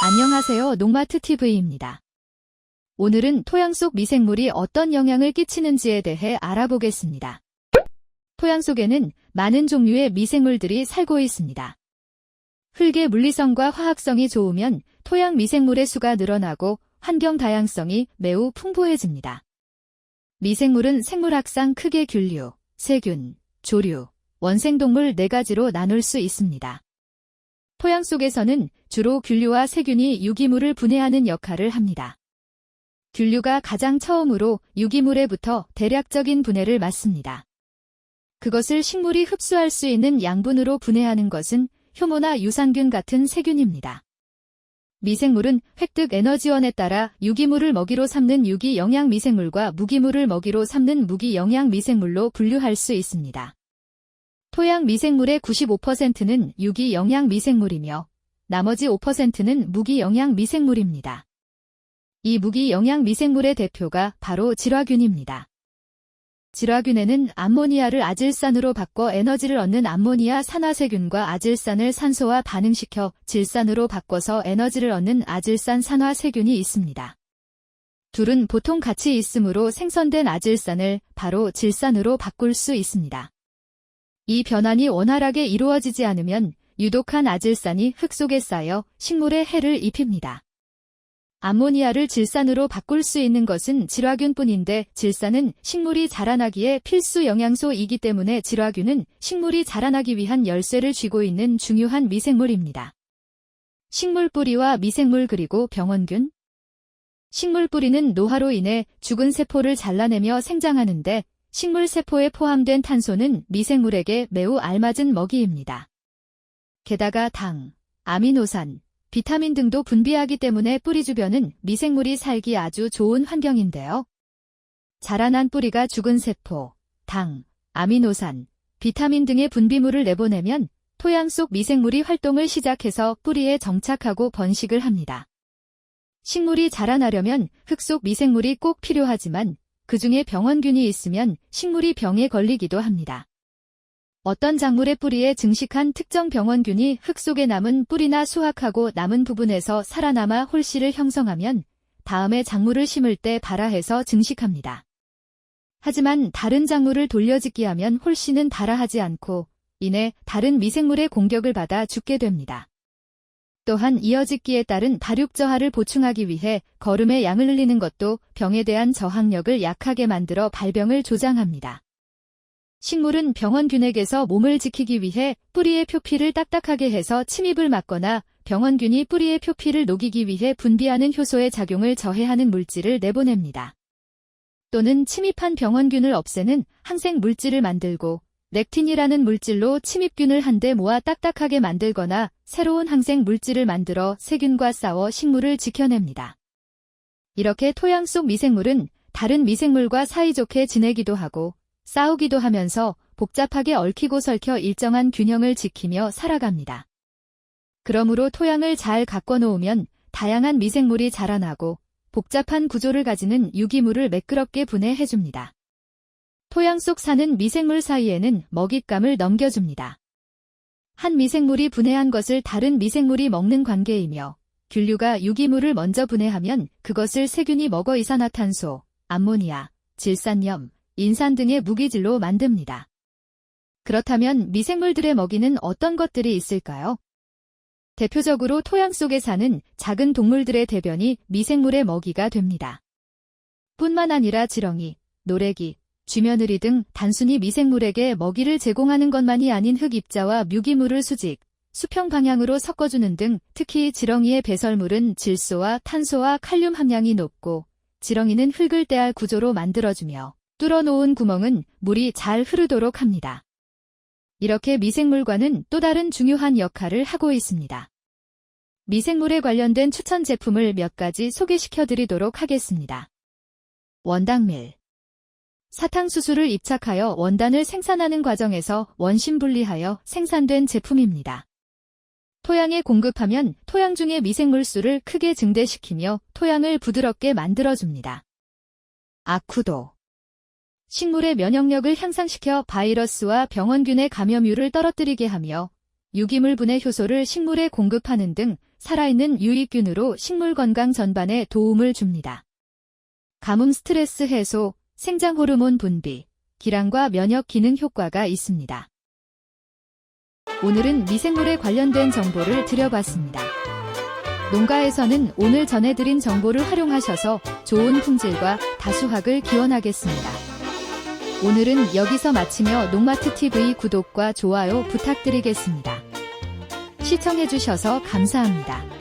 안녕하세요. 농마트TV입니다. 오늘은 토양 속 미생물이 어떤 영향을 끼치는지에 대해 알아보겠습니다. 토양 속에는 많은 종류의 미생물들이 살고 있습니다. 흙의 물리성과 화학성이 좋으면 토양 미생물의 수가 늘어나고 환경 다양성이 매우 풍부해집니다. 미생물은 생물학상 크게 균류, 세균, 조류, 원생동물 4가지로 나눌 수 있습니다. 토양 속에서는 주로 균류와 세균이 유기물을 분해하는 역할을 합니다. 균류가 가장 처음으로 유기물에부터 대략적인 분해를 맡습니다. 그것을 식물이 흡수할 수 있는 양분으로 분해하는 것은 효모나 유산균 같은 세균입니다. 미생물은 획득 에너지원에 따라 유기물을 먹이로 삼는 유기영양 미생물과 무기물을 먹이로 삼는 무기영양 미생물로 분류할 수 있습니다. 토양 미생물의 95%는 유기영양 미생물이며 나머지 5%는 무기영양 미생물입니다. 이 무기영양 미생물의 대표가 바로 질화균입니다. 질화균에는 암모니아를 아질산으로 바꿔 에너지를 얻는 암모니아 산화세균과 아질산을 산소와 반응시켜 질산으로 바꿔서 에너지를 얻는 아질산 산화세균이 있습니다. 둘은 보통 같이 있으므로 생성된 아질산을 바로 질산으로 바꿀 수 있습니다. 이 변환이 원활하게 이루어지지 않으면 유독한 아질산이 흙 속에 쌓여 식물에 해를 입힙니다. 암모니아를 질산으로 바꿀 수 있는 것은 질화균뿐인데 질산은 식물이 자라나기에 필수 영양소이기 때문에 질화균은 식물이 자라나기 위한 열쇠를 쥐고 있는 중요한 미생물입니다. 식물 뿌리와 미생물 그리고 병원균. 식물 뿌리는 노화로 인해 죽은 세포를 잘라내며 생장하는데 식물 세포에 포함된 탄소는 미생물에게 매우 알맞은 먹이입니다. 게다가 당, 아미노산, 비타민 등도 분비하기 때문에 뿌리 주변은 미생물이 살기 아주 좋은 환경인데요. 자라난 뿌리가 죽은 세포, 당, 아미노산, 비타민 등의 분비물을 내보내면 토양 속 미생물이 활동을 시작해서 뿌리에 정착하고 번식을 합니다. 식물이 자라나려면 흙 속 미생물이 꼭 필요하지만 그 중에 병원균이 있으면 식물이 병에 걸리기도 합니다. 어떤 작물의 뿌리에 증식한 특정 병원균이 흙 속에 남은 뿌리나 수확하고 남은 부분에서 살아남아 홀씨를 형성하면 다음에 작물을 심을 때 발아해서 증식합니다. 하지만 다른 작물을 돌려짓기하면 홀씨는 발아하지 않고 이내 다른 미생물의 공격을 받아 죽게 됩니다. 또한 이어짓기에 따른 다륙 저하를 보충하기 위해 거름의 양을 늘리는 것도 병에 대한 저항력을 약하게 만들어 발병을 조장합니다. 식물은 병원균에게서 몸을 지키기 위해 뿌리의 표피를 딱딱하게 해서 침입을 막거나 병원균이 뿌리의 표피를 녹이기 위해 분비하는 효소의 작용을 저해하는 물질을 내보냅니다. 또는 침입한 병원균을 없애는 항생 물질을 만들고 렉틴이라는 물질로 침입균을 한데 모아 딱딱하게 만들거나 새로운 항생 물질을 만들어 세균과 싸워 식물을 지켜냅니다. 이렇게 토양 속 미생물은 다른 미생물과 사이좋게 지내기도 하고 싸우기도 하면서 복잡하게 얽히고 설켜 일정한 균형을 지키며 살아갑니다. 그러므로 토양을 잘 가꿔놓으면 다양한 미생물이 자라나고 복잡한 구조를 가지는 유기물을 매끄럽게 분해해줍니다. 토양 속 사는 미생물 사이에는 먹잇감을 넘겨줍니다. 한 미생물이 분해한 것을 다른 미생물이 먹는 관계이며 균류가 유기물을 먼저 분해하면 그것을 세균이 먹어 이산화탄소, 암모니아, 질산염, 인산 등의 무기질로 만듭니다. 그렇다면 미생물들의 먹이는 어떤 것들이 있을까요? 대표적으로 토양 속에 사는 작은 동물들의 대변이 미생물의 먹이가 됩니다. 뿐만 아니라 지렁이, 노래기, 쥐며느리 등 단순히 미생물에게 먹이를 제공하는 것만이 아닌 흙 입자와 뮤기물을 수직, 수평 방향으로 섞어주는 등 특히 지렁이의 배설물은 질소와 탄소와 칼륨 함량이 높고 지렁이는 흙을 떼할 구조로 만들어주며 뚫어놓은 구멍은 물이 잘 흐르도록 합니다. 이렇게 미생물과는 또 다른 중요한 역할을 하고 있습니다. 미생물에 관련된 추천 제품을 몇 가지 소개시켜드리도록 하겠습니다. 원당밀. 사탕수수를 입착하여 원단을 생산하는 과정에서 원심 분리하여 생산된 제품입니다. 토양에 공급하면 토양 중의 미생물 수를 크게 증대시키며 토양을 부드럽게 만들어줍니다. 아쿠도. 식물의 면역력을 향상시켜 바이러스와 병원균의 감염률을 떨어뜨리게 하며 유기물 분해 효소를 식물에 공급하는 등 살아있는 유익균으로 식물 건강 전반에 도움을 줍니다. 가뭄 스트레스 해소, 생장 호르몬 분비, 기량과 면역 기능 효과가 있습니다. 오늘은 미생물에 관련된 정보를 드려봤습니다. 농가에서는 오늘 전해드린 정보를 활용하셔서 좋은 품질과 다수확을 기원하겠습니다. 오늘은 여기서 마치며 농마트TV 구독과 좋아요 부탁드리겠습니다. 시청해주셔서 감사합니다.